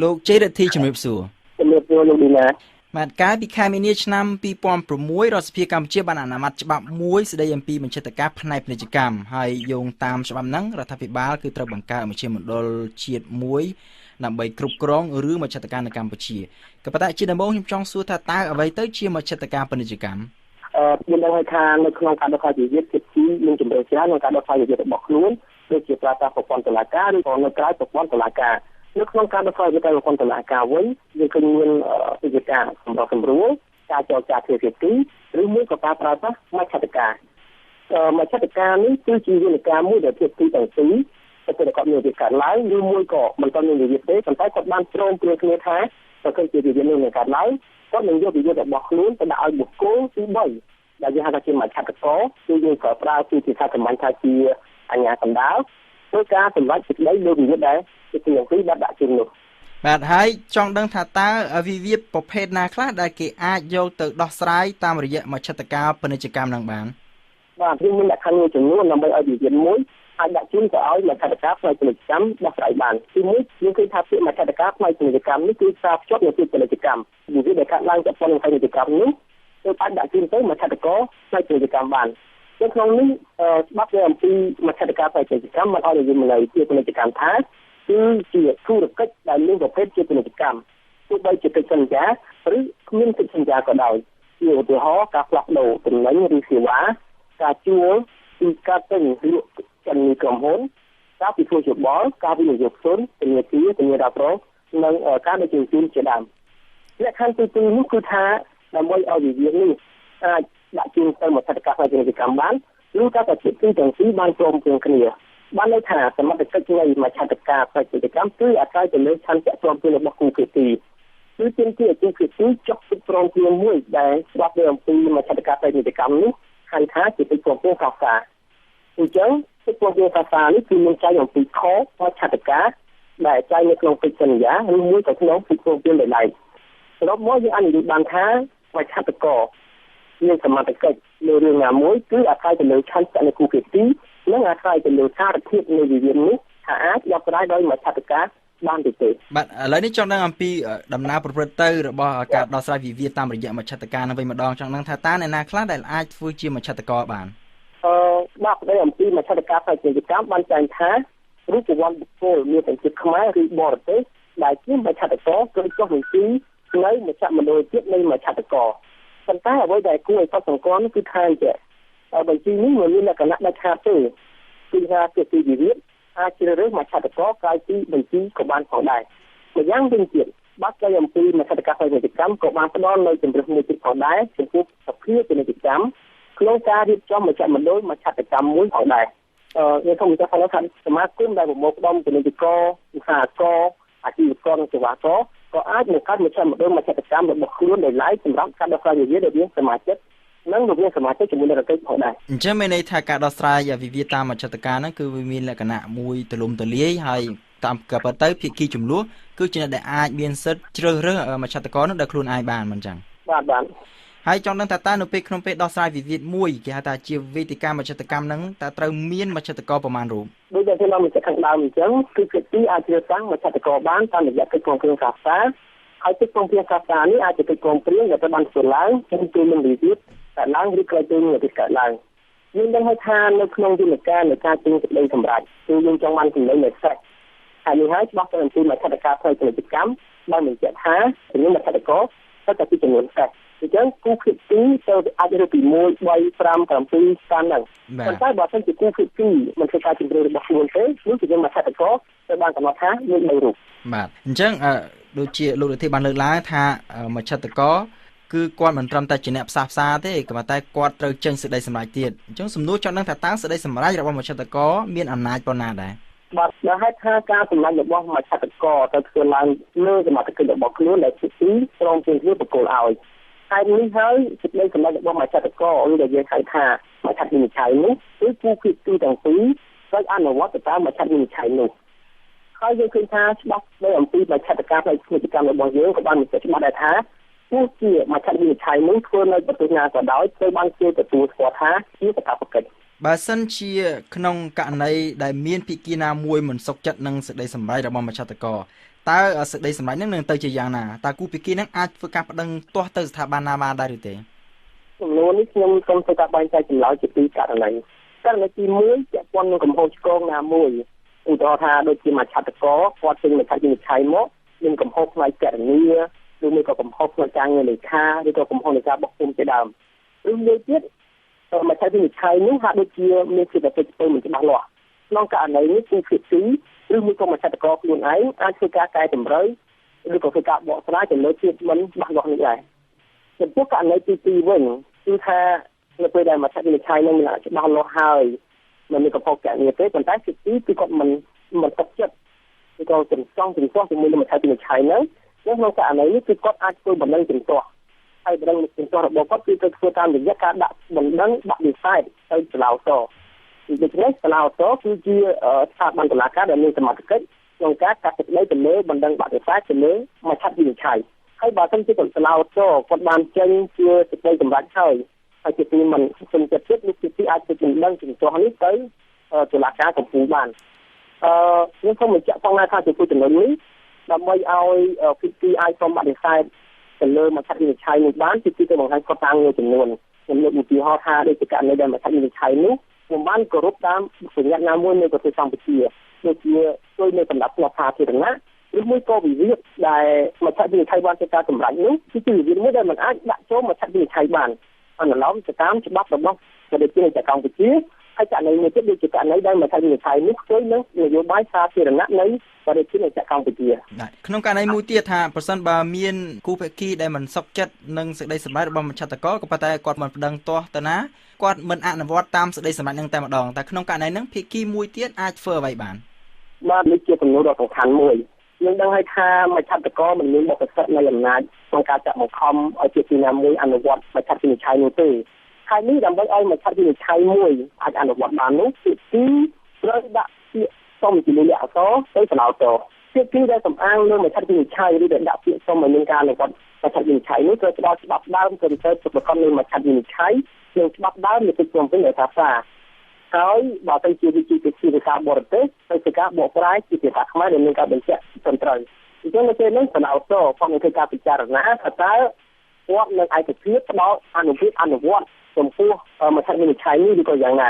លោកជ័យរទ្ធីជំរាបសួរលោកឌីណាបាទកាលពីខែមីនាឆ្នាំ2006រដ្ឋសភាកម្ពុជាបានអនុម័តច្បាប់មួយស្តីអំពីមជ្ឈត្តការផ្នែកពាណិជ្ជកម្មហើយយោងតាមច្បាប់ហ្នឹងរដ្ឋាភិបាលគឺត្រូវបង្កើតមជ្ឈមណ្ឌលជាតិមួយដើម្បីគ្រប់គ្រងឬមជ្ឈត្តការនៅកម្ពុជាក៏ប៉ុន្តែជាដំបូងខ្ញុំចង់សួរថាតើអ្វីទៅជាមជ្ឈត្តការពាណិជ្ជកម្មខ្ញុំដឹងថានៅក្នុងការដោះស្រាយវិវាទជាមានជំរឿនច្រើនក្នុងការដោះស្រាយវិវាទរបស់ខ្លួនដូចជាប្រើប្រាស់ប្រព័ន្ធតុលាការឬក៏នៅក្រៅប្រព័ន្ធតុលាការនៅក្នុងការដោះស្រាយវិវាទប្រព័ន្ធតុលាការវិញយើងឃើញមានវិវាទការសម្រួលការចរចាទ្វេភាគីឬមួយក៏ការប្រើប្រាស់មជ្ឈត្តការមជ្ឈត្តការនេះគឺជាយន្តការមួយដែលភាគីទាំងពីរតែគាត់មានវិវាទកើតឡើងឬមួយក៏មិនទាន់មានវិវាទទេប៉ុន្តែគាត់បានព្រមព្រៀងគ្នាថាបើសិនជាវិវាទនេះនឹងកើតឡើងគាត់នឹងយកវិវាទរបស់ខ្លួនទៅដាក់ឲ្យបុគ្គលទី3ដែលយើងហៅថាជាមជ្ឈត្តការគឺយើងក៏ប្រើជាភាសាសាមញ្ញថាជាអាជ្ញាកណ្ដាលធ្វើការសម្រេចសេចក្តីលើវិវាទដែលជាទី2បានដាក់ជូននោះបាទហើយចង់ដឹងថាតើវិវាទប្រភេទណាខ្លះដែលគេអាចយកទៅដោះស្រាយតាមរយៈមជ្ឈត្តការពាណិជ្ជកម្មនឹងបានបាទយើងមានលក្ខខណ្ឌមួយចំនួនដើម្បីឲ្យវិវាទមួយអាចដាក់ជូនទៅឲ្យមជ្ឈត្តការផ្នែកពាណិជ្ជកម្មដោះស្រាយបានទីមួយយើងឃើញថាពាក្យមជ្ឈត្តការផ្នែកពាណិជ្ជកម្មនេះគឺសារភ្ជាប់នឹងពាក្យពាណិជ្ជកម្មវិវាទដែលកើតឡើងจากពាណិជ្ជកម្មនេះគឺអាចដាក់ជូនទៅមជ្ឈត្តការផ្នែកពាណិជ្ជកម្មបានក្នុងនេះច្បាប់អំពីមជ្ឈត្តការផ្នែកពាណិជ្ជកម្មបានឲ្យយើងនៅជាពាណិជ្ជកម្មថាគឺជាធុរកិច្ចដែលមានប្រភេទជាពាណិជ្ជកម្មទោះបីជាកិច្ចសន្យាឬគ្មានកិច្ចសន្យាក៏ដោយជាឧទាហរណ៍ការផ្លាស់ប្ដូរទំនិញឬសេវាការជួលពីការទិញលក់ចំនួនក្រុមហ៊ុនការពិគ្រោះយោបល់ការវិនិយោគទុនធានារ៉ាប់រងនិងការដឹកជញ្ជូនជាដើមលក្ខខណ្ឌទី2នេះគឺថាដើម្បីឲ្យវិវាទនេះអាចដាក់ជូនទៅមជ្ឈត្តការពាណិជ្ជកម្មបានឬក៏តែភាគីទាំងពីរបានព្រមព្រៀងគ្នាបានន័យថាសមត្ថកិច្ចនៃមជ្ឈត្តការពាណិជ្ជកម្មគឺអាស្រ័យទៅលើឆន្ទៈព្រមព្រៀងរបស់គូភាគីគឺជាភាគីចុះពីព្រមព្រៀងមួយដែលស្ដាប់អំពីមជ្ឈត្តការពាណិជ្ជកម្មនេះហៅថាជាកិច្ចព្រមព្រៀងសាសាអញ្ចឹងកិច្ចព្រមព្រៀងសាសានេះគឺមានចែងអំពីខមជ្ឈត្តការដែលចែងនៅក្នុងកិច្ចសន្យាឬមួយក៏ក្នុងកិច្ចព្រមព្រៀងដែលឡែកសរុបមកយើងអាចនិយាយបានថាមជ្ឈត្តការមានសមត្ថកិច្ចលើរឿងណាមួយគឺអាស្រ័យទៅលើឆន្ទៈនៃគូភាគីនិងអាស្រ័យទៅលើសារធាតុនៃវិវាទនេះថាអាចដោះស្រាយដោយមជ្ឈត្តការបានទេបាទឥឡូវនេះចង់ដឹងអំពីដំណើរប្រព្រឹត្តទៅរបស់ការដោះស្រាយវិវាទតាមរយៈមជ្ឈត្តការនឹងវិញម្ដងចង់ដឹងថាតើអ្នកណាខ្លះដែលអាចធ្វើជាមជ្ឈត្តការបានបាទស្ដីអំពីមជ្ឈត្តការពាណិជ្ជកម្មបានចែងថារូបវន្តបុគ្គលមានទាំងជាតិខ្មែរឬបរទេសដែលជាមជ្ឈត្តការគឺចុះបញ្ជីនៅមជ្ឈមណ្ឌលជាតិនៃមជ្ឈត្តការប៉ុន្តែអ្វីដែលគួរឲ្យកត់សម្គាល់គឺថាបញ្ជីនេះមានលក្ខណៈដាច់ខាតទេគឺថាភាគីវិវាទអាចជ្រើសរើសមជ្ឈត្តការក្រៅពីបញ្ជីក៏បានផងដែរម្យ៉ាងវិញទៀតបាត់ស្ដីអំពីមជ្ឈត្តការពាណិជ្ជកម្មក៏បានផ្ដល់នូវជំរឿនមួយទៀតផងដែរចំពោះសភាពាណិជ្ជកម្មក្នុងការរៀបចំមជ្ឈមណ្ឌលមជ្ឈត្តកម្មមួយផងដែរយើងសូមបញ្ជាក់ថាសមាគមដែលប្រមូលផ្ដុំពាណិជ្ជករឧស្សាហករអាជីវករនិងសេវាករក៏អាចបង្កើតមជ្ឈមណ្ឌលមជ្ឈត្តកម្មរបស់ខ្លួនដោយឡែកសម្រាប់ការដោះស្រាយវិវាទរវាងសមាជិកនិងរវាងសមាជិកជាមួយនឹងរដ្ឋាភិបាលផងដែរអញ្ចឹងមានន័យថាការដោះស្រាយវិវាទតាមមជ្ឈត្តការហ្នឹងគឺវាមានលក្ខណៈមួយទូលំទូលាយហើយតាមក៏ប៉ុន្តែភាគីចំនួនគឺជាអ្នកដែលអាចមានសិទ្ធិជ្រើសរើសមជ្ឈត្តការនោះដោយខ្លួនឯងបានមិនអញ្ចឹងបាទហើយចង់ដឹងថាតើនៅពេលក្នុងពេលដោះស្រាយវិវាទមួយគេហៅថាជាវេទិកាមជ្ឈត្តកម្មហ្នឹងតើត្រូវមានមជ្ឈត្តការប្រមាណរូបដូចដែលខ្ញុំបានបញ្ជាក់ខាងដើមអញ្ចឹងគឺភាគីអាចជ្រើសតាំងមជ្ឈត្តការបានតាមរយៈកិច្ចព្រមព្រៀងសាសាហើយកិច្ចព្រមព្រៀងសាសានេះអាចជាកិច្ចព្រមព្រៀងដែលត្រូវបានធ្វើឡើងពេលមានវិវាទកើតឡើងឬក្រោយពេលមានវិវាទកើតឡើងយើងដឹងថានៅក្នុងយន្តការនៃការជិះសេចក្តីសម្រេចគឺយើងចង់បានចំណេញនៃស្រេចហើយនេះហើយច្បាប់ទៅអំពីមជ្ឈត្តការផ្នែកពាណិជ្ជកម្មបានបញ្ជាក់ថាចំនួនមជ្ឈត្តការត្រូវតែពីចំនួនស្រេចអញ្ចឹងគូភាគីទៅអាចរើសពី1 3 5 7តាមហ្នឹងប៉ុន្តែបើសិនជាគូភាគីមិនធ្វើការជំរឿនរបស់ខ្លួនទេនោះជាមជ្ឈត្តការត្រូវបានកំណត់ថាមាន3រូបបាទអញ្ចឹងដូចជាលោករដ្ឋាភិបាលបានលើកឡើងថាមជ្ឈត្តការគឺគាត់មិនត្រឹមតែជាអ្នកផ្សះផ្សាទេក៏ប៉ុន្តែគាត់ត្រូវចេញសេចក្តីសម្រេចទៀតអញ្ចឹងសំណួរចង់ដឹងថាតើសេចក្តីសម្រេចរបស់មជ្ឈត្តការមានអំណាចប៉ុណ្ណាដែរបាទដោយហេតុថាការសម្រេចរបស់មជ្ឈត្តការទៅធ្វើឡើងលើសមត្ថកិច្ចរបស់ខ្លួនដែលជាទីព្រមព្រៀងគ្នាប្រគល់ឲ្យហើយនេះហើយសេចក្តីសម្រេចរបស់មជ្ឈត្តការឬដែលយើងហៅថាមជ្ឈត្តវិនិច្ឆ័យនោះគឺគូភាគីទាំងពីរត្រូវអនុវត្តទៅតាមមជ្ឈត្តវិនិច្ឆ័យនោះហើយយើងឃើញថាច្បាប់នៃអំពីមជ្ឈត្តការផ្នែកពាណិជ្ជកម្មរបស់យើងក៏បានបញ្ជាក់ច្បាស់ដែរថាទោះជាមជ្ឈត្តវិនិច្ឆ័យនោះធ្វើនៅប្រទេសណាក៏ដោយត្រូវបានគេទទួលស្គាល់ថាជាកាតព្វកិច្ចបើសិនជាក្នុងករណីដែលមានភាគីណាមួយមិនសុខចិត្តនឹងសេចក្តីសម្រេចរបស់មជ្ឈត្តការ តើសេចក្តីសម្រេចនឹងទៅជាយ៉ាងណាតើគូភាគីនឹងអាចធ្វើការប្តឹងទាស់ទៅស្ថាប័នណាបានដែរឬទេចំនួននេះខ្ញុំសូមធ្វើការបែងចែកចម្លើយជាពីរករណីទី1ពាក់ព័ន្ធនឹងកំហុសឆ្គងណាមួយឧទាហរណ៍ថាដូចជាមជ្ឈត្តករគាត់ចេញមតិវិនិច្ឆ័យមកមានកំហុសផ្នែកគណនាឬមួយក៏កំហុសផ្នែកការងារលេខាឬក៏កំហុសនៃការបោះពុម្ពជាដើមឬមួយទៀតមជ្ឈត្តវិនិច្ឆ័យនេះហាក់ដូចជាមានសេចក្តីទៅមិនច្បាស់លាស់ក្នុងករណីនេះគឺភាគីឬមួយក៏មជ្ឈត្តករខ្លួនឯងអាចធ្វើការកែតម្រូវឬក៏ធ្វើការបកស្រាយទៅលើភាពមិនច្បាស់លាស់នេះដែរចំពោះករណីទី2វិញគឺថានៅពេលដែលមជ្ឈត្តវិនិច្ឆ័យនឹងមានច្បាស់លាស់ហើយមិនមានកំហុសកណនាទេប៉ុន្តែភាគីគឺគាត់មិនទុកចិត្តឬក៏ជំទាស់ជាមួយនឹងមជ្ឈត្តវិនិច្ឆ័យហ្នឹងក្នុងករណីនេះគឺគាត់អាចធ្វើបណ្ដឹងជំទាស់ហើយបណ្ដឹងជំទាស់របស់គាត់គឺទៅធ្វើតាមរយៈការដាក់បណ្ដឹងដាក់វិស័យទៅសាលាឧទ្ធរណ៍ដូច្នេះសាលាឧទ្ធរណ៍គឺជាស្ថាប័នតុលាការដែលមានសមត្ថកិច្ចក្នុងការកាត់សេចក្តីទៅលើបណ្ដឹងបាក់វិស័យទៅលើមជ្ឈត្តវិនិច្ឆ័យហើយបើសិនជាសាលាឧទ្ធរណ៍គាត់បានចេញជាសេចក្តីសម្រេចហើយជាទីមិនជំនឿចិត្តនេះគឺអាចទៅបណ្ដឹងជំទាស់នេះទៅតុលាការកំពូលបានខ្ញុំសូមបញ្ជាក់ផងថាចំពោះចំណុចនេះដើម្បីឲ្យភាគីអាចសូមបដិសេធទៅលើមជ្ឈត្តវិនិច្ឆ័យនេះបានគឺទៅបង្ហាញខុសតាមមួយចំនួនខ្ញុំលើកឧទាហរណ៍ថាដូចជាករណីដែលមជ្ឈត្តវិនិច្ឆ័យនេះមិនបានគោរពតាមបញ្ញត្តិណាមួយនៃប្រទេសកម្ពុជាដូចជាជួយនៅសម្រាប់ផ្នែកសាធារណៈឬមួយក៏វិវាទដែលមជ្ឈត្តវិនិច្ឆ័យបានធ្វើការសម្រេចនោះគឺជាវិវាទមួយដែលមិនអាចដាក់ចូលមជ្ឈត្តវិនិច្ឆ័យបានអនុលោមទៅតាមច្បាប់របស់ប្រទេសកម្ពុជាហើយករណីមួយទៀតដូចជាករណីដែលមជ្ឈត្តវិនិច្ឆ័យនេះជួយនឹងនយោបាយសាធារណៈនៃប្រទេសកម្ពុជាក្នុងករណីមួយទៀតថាប្រសិនបើមានគូភាគីដែលមិនសុខចិត្តនឹងសេចក្តីសម្រេចរបស់មជ្ឈត្តករក៏ប៉ុន្តែគាត់មិនប្តឹងទាស់ទៅណាគាត់មិនអនុវត្តតាមសេចក្តីសម្រេចនឹងតែម្ដងតែក្នុងករណីហ្នឹងភាគីមួយទៀតអាចធ្វើអ្វីបានបាទនេះជាសំណួរដ៏សំខាន់មួយយើងដឹងហើយថាមជ្ឈត្តករមិនមានបទពិសោធន៍នៃអំណាចក្នុងការចាត់បង្ខំឲ្យជាទីណាមួយអនុវត្តមជ្ឈត្តវិនិច្ឆ័យនោះទេហើយនេះដើម្បីឲ្យមជ្ឈត្តវិនិច្ឆ័យមួយអាចអនុវត្តបាននោះគឺត្រូវដាក់ពាក្យសុំជាលិខិតអក្សរទៅសាលាឧទ្ធរណ៍ភាគីដែលសំអាងលើមជ្ឈត្តវិនិច្ឆ័យឬដែលដាក់ពាក្យសុំឲ្យមានការអនុវត្តមជ្ឈត្តវិនិច្ឆ័យនោះត្រូវផ្ដល់ច្បាប់ដើមទៅទៅប្រកបនៃមជ្ឈត្តវិនិច្ឆ័យនិងច្បាប់ដើមនៃទីក្រុងពេញដោយភាសាហើយបើទៅជាវិជាភាសាបរទេសទៅជាការបកប្រែជាភាសាខ្មែរដែលមានការបញ្ជាក់ត្រឹមត្រូវអញ្ចឹងនៅពេលនេះសាលាឧទ្ធរណ៍គាត់នឹងធ្វើការពិចារណាថាតើគាត់នឹងឯកភាពផ្ដល់អនុវត្តចំពោះមជ្ឈត្តវិនិច្ឆ័យនេះឬក៏យ៉ាងណា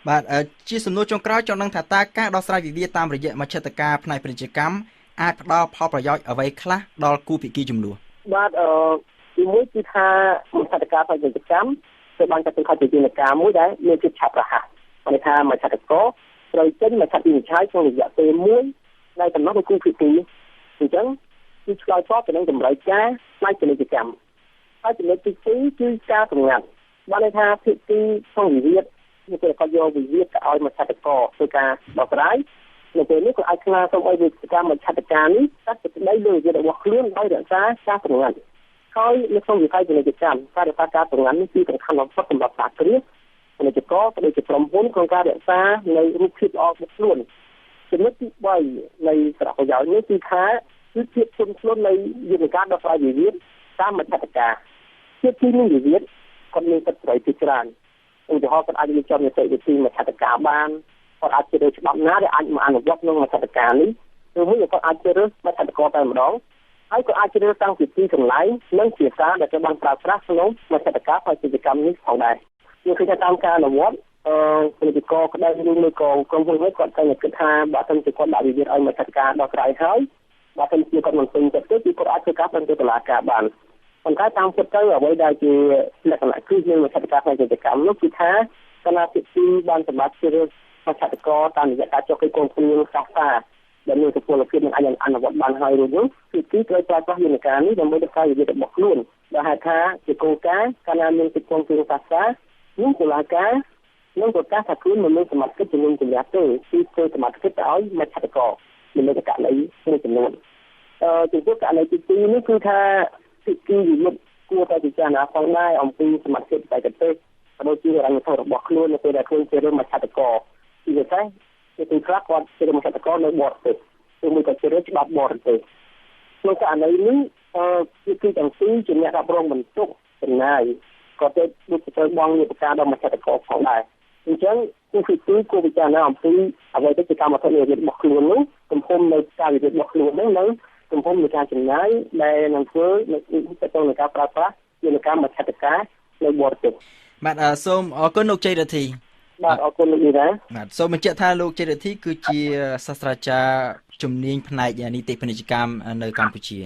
បាទជាសំណួរចុងក្រោយចង់ដឹងថាតើការដោះស្រាយវិវាទតាមរយៈមជ្ឈត្តការផ្នែកពាណិជ្ជកម្មអាចផ្ដល់ផលប្រយោជន៍អ្វីខ្លះដល់គូភាគីចំនួនបាទទីមួយគឺថាមជ្ឈត្តការផ្នែកពាណិជ្ជកម្មត្រូវបានចាត់ទុកថាជាយន្តការមួយដែលមានភាពឆាប់រហ័សគេថាមជ្ឈត្តករត្រូវចេញមជ្ឈត្តវិនិច្ឆ័យក្នុងរយៈពេលមួយនៃកំណត់របស់គូភាគីអញ្ចឹងគឺឆ្លើយតបទៅនឹងតម្រូវការផ្នែកពាណិជ្ជកម្មហើយចំណុចទី2គឺការសម្ងាត់បានន័យថាភាគីក្នុងវិវាទនៅពេលគាត់យកវិវាទទៅឲ្យមជ្ឈត្តករធ្វើការដោះស្រាយនៅពេលនេះគាត់អាចស្នើសុំឲ្យវិធានមជ្ឈត្តការនេះកាត់សេចក្តីលើវិវាទរបស់ខ្លួនដោយរក្សាការសម្ងាត់ហើយនៅក្នុងវិស័យពាណិជ្ជកម្មការរក្សាការសម្ងាត់នេះគឺសំខាន់បំផុតសម្រាប់សហគ្រាសពាណិជ្ជករក៏ដូចជាក្រុមហ៊ុនក្នុងការរក្សានៅរូបភាពល្អរបស់ខ្លួនចំណុចទី3នៃសារៈប្រយោជន៍នេះគឺថាគឺភាពធន់ធ្ងរនៃយន្តការដោះស្រាយវិវាទតាមមជ្ឈត្តការជាទីនេះវិវាទគាត់មានសិទ្ធិសេរីភាពច្រើនឧទាហរណ៍គាត់អាចរៀបចំនីតិវិធីមជ្ឈត្តការបានគាត់អាចជ្រើសរើសច្បាប់ណាដែលអាចមកអនុវត្តក្នុងមជ្ឈត្តការនេះឬមួយគាត់អាចជ្រើសរើសមជ្ឈត្តការតែម្ដងហើយក៏អាចជ្រើសរើសតាំងពីទីកន្លែងនិងភាសាដែលត្រូវបានប្រើប្រាស់ក្នុងមជ្ឈត្តការផ្នែកពាណិជ្ជកម្មនេះផងដែរយើងឃើញថាតាមការអនុវត្តពាណិជ្ជករក្តីឬមួយក៏ក្រុមហ៊ុនវិញគាត់តែគិតថាបើសិនជាគាត់ដាក់វិវាទឲ្យមជ្ឈត្តការដោះស្រាយហើយបើសិនជាគាត់មិនពេញចិត្តទេគឺគាត់អាចធ្វើការទៅតុលាការបានប៉ុន្តែតាមពិតទៅអ្វីដែលជាលក្ខណៈគឺយើងមជ្ឈត្តការផ្នែកពាណិជ្ជកម្មនោះគឺថាគណៈភាគីបានសម្បត្តិជ្រើសមជ្ឈត្តការតាមរយៈការចុះកិច្ចព្រមព្រៀងសាសនាដែលមានសុពលភាពនឹងអាចអនុវត្តបានហើយរួចនោះគឺត្រូវប្រើប្រាស់យន្តការនេះដើម្បីដោះស្រាយវិវាទរបស់ខ្លួនដែលហៅថាជាគោលការណ៍កាលណាមានកិច្ចព្រមព្រៀងសាសនានឹងតុលាការនឹងប្រកាសថាខ្លួនមិនមានសមត្ថកិច្ចជំនុំជម្រះទេគឺធ្វើសមត្ថកិច្ចទៅឲ្យមជ្ឈត្តការមានលក្ខណៈនៃចំនួនចំពោះករណីទី2នេះគឺថាភាគីវិវាទគួរតែពិចារណាផងដែរអំពីសមត្ថកិច្ចបច្ចេកទេសក៏ដូចជារញ្ញធម៌របស់ខ្លួននៅពេលដែលខ្លួនជារឿងមជ្ឈត្តការពីពិសេសជាទីខ្លះគាត់ជាមជ្ឈត្តការនៅបរទេសឬមួយក៏ជារឿងច្បាប់បរទេសក្នុងករណីនេះភាគីទាំងពីរជាអ្នករ៉ាប់រងបន្ទុកចំណាយក៏ទៅដូចទៅបងវិការដល់មជ្ឈត្តការផងដែរអញ្ចឹងគឺភាគីគួរពិចារណាអំពីអ្វីទៅជាកម្មវិធីរបស់ខ្លួននោះ ទំហំនៃការវិនិយោគរបស់ខ្លួនហ្នឹងនិងទំហំនៃការចំណាយដែលនឹងធ្វើទៅក្នុងការប្រើប្រាស់យន្តការមជ្ឈត្តការនៅបរទេសបាទសូមអរគុណលោកជ័យរិទ្ធីបាទអរគុណលោកនេះដែរបាទសូមបញ្ជាក់ថាលោកជ័យរិទ្ធីគឺជាសាស្ត្រាចារ្យជំនាញផ្នែកនីតិពាណិជ្ជកម្មនៅកម្ពុជា